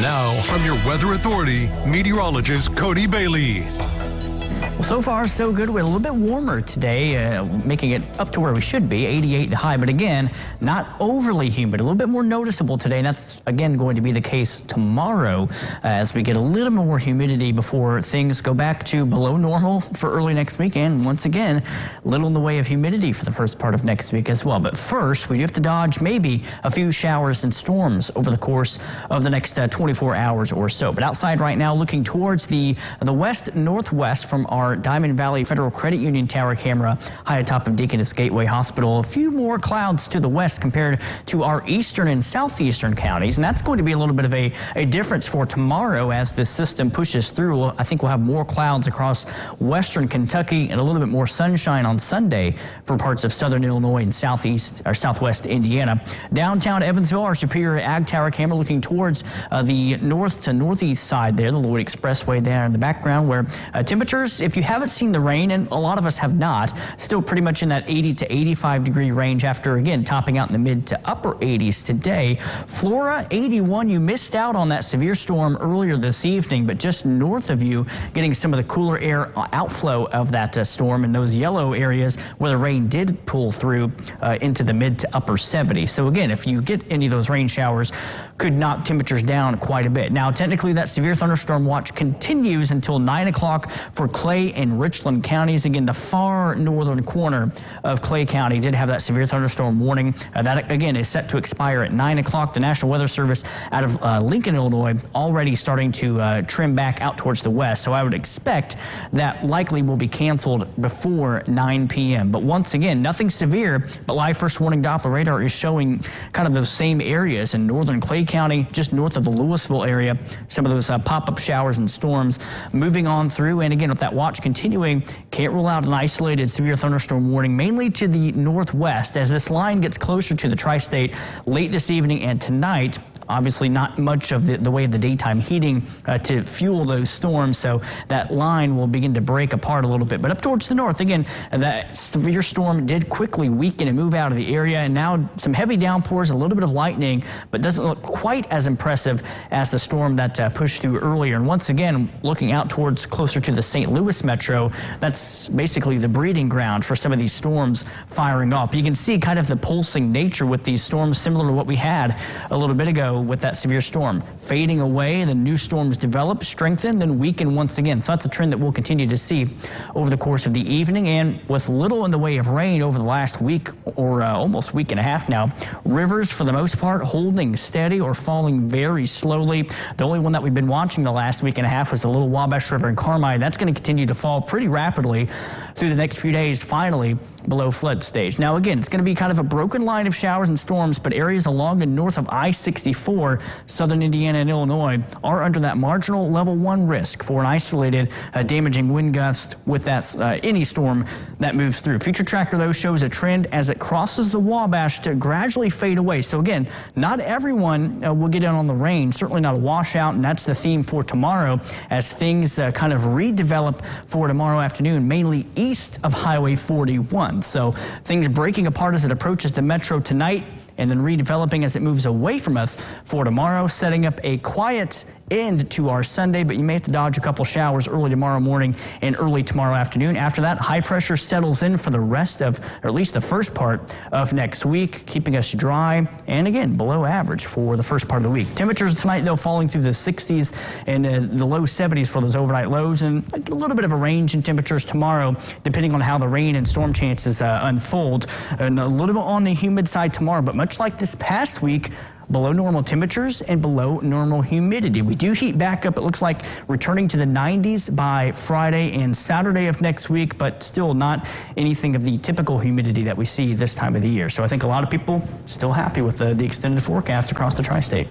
Now, from your weather authority, meteorologist Cody Bailey. Well, so far, so good. We're a little bit warmer today, making it up to where we should be, 88 the high. But again, not overly humid, a little bit more noticeable today. And that's, again, going to be the case tomorrow as we get a little more humidity before things go back to below normal for early next week. And once again, little in the way of humidity for the first part of next week as well. But first, we do have to dodge maybe a few showers and storms over the course of the next 24 hours or so. But outside right now, looking towards the west-northwest from our Diamond Valley Federal Credit Union tower camera high atop of Deaconess Gateway Hospital. A few more clouds to the west compared to our eastern and southeastern counties, and that's going to be a little bit of a difference for tomorrow as this system pushes through. I think we'll have more clouds across western Kentucky and a little bit more sunshine on Sunday for parts of southern Illinois and southwest Indiana. Downtown Evansville, our Superior Ag Tower camera looking towards the north to northeast side there, the Lloyd Expressway there in the background, where temperatures, if you haven't seen the rain, and a lot of us have not, still pretty much in that 80 to 85 degree range after, again, topping out in the mid to upper 80s today. Flora, 81. You missed out on that severe storm earlier this evening, but just north of you, getting some of the cooler air outflow of that storm in those yellow areas where the rain did pull through into the mid to upper 70s. So again, if you get any of those rain showers, could knock temperatures down quite a bit. Now, technically, that severe thunderstorm watch continues until 9 o'clock for Clay and Richland counties. Again, the far northern corner of Clay County did have that severe thunderstorm warning. That, again, is set to expire at 9 o'clock. The National Weather Service out of Lincoln, Illinois, already starting to trim back out towards the west. So I would expect that likely will be canceled before 9 p.m. But once again, nothing severe, but live first warning Doppler radar is showing kind of those same areas in northern Clay County, just north of the Louisville area. Some of those pop-up showers and storms moving on through. And again, with that watch continuing, can't rule out an isolated severe thunderstorm warning, mainly to the northwest as this line gets closer to the tri-state late this evening and tonight. Obviously not much of the way of the daytime heating to fuel those storms, so that line will begin to break apart a little bit. But up towards the north, again, that severe storm did quickly weaken and move out of the area, and now some heavy downpours, a little bit of lightning, but doesn't look quite as impressive as the storm that pushed through earlier. And once again, looking out towards closer to the St. Louis metro, that's basically the breeding ground for some of these storms firing off. You can see kind of the pulsing nature with these storms, similar to what we had a little bit ago with that severe storm fading away, and the new storms develop, strengthen, then weaken once again. So that's a trend that we'll continue to see over the course of the evening, and with little in the way of rain over the last week or almost week and a half now. Rivers, for the most part, holding steady or falling very slowly. The only one that we've been watching the last week and a half was the Little Wabash River in Carmi. That's going to continue to fall pretty rapidly through the next few days, finally below flood stage. Now, again, it's going to be kind of a broken line of showers and storms, but areas along and north of I-64, southern Indiana and Illinois, are under that marginal level 1 risk for an isolated damaging wind gust with that any storm that moves through. Future Tracker, though, shows a trend as it crosses the Wabash to gradually fade away. So again, not everyone will get in on the rain, certainly not a washout, and that's the theme for tomorrow as things kind of redevelop for tomorrow afternoon, mainly east of Highway 41. So things breaking apart as it approaches the metro tonight, and then redeveloping as it moves away from us for tomorrow, setting up a quiet end to our Sunday, but you may have to dodge a couple showers early tomorrow morning and early tomorrow afternoon. After that, high pressure settles in for the rest of, or at least the first part of next week, keeping us dry and, again, below average for the first part of the week. Temperatures tonight, though, falling through the 60s and the low 70s for those overnight lows, and a little bit of a range in temperatures tomorrow, depending on how the rain and storm chances unfold. And a little bit on the humid side tomorrow, but much like this past week, below normal temperatures and below normal humidity. We do heat back up, it looks like, returning to the 90s by Friday and Saturday of next week, but still not anything of the typical humidity that we see this time of the year. So I think a lot of people still happy with the extended forecast across the tri-state.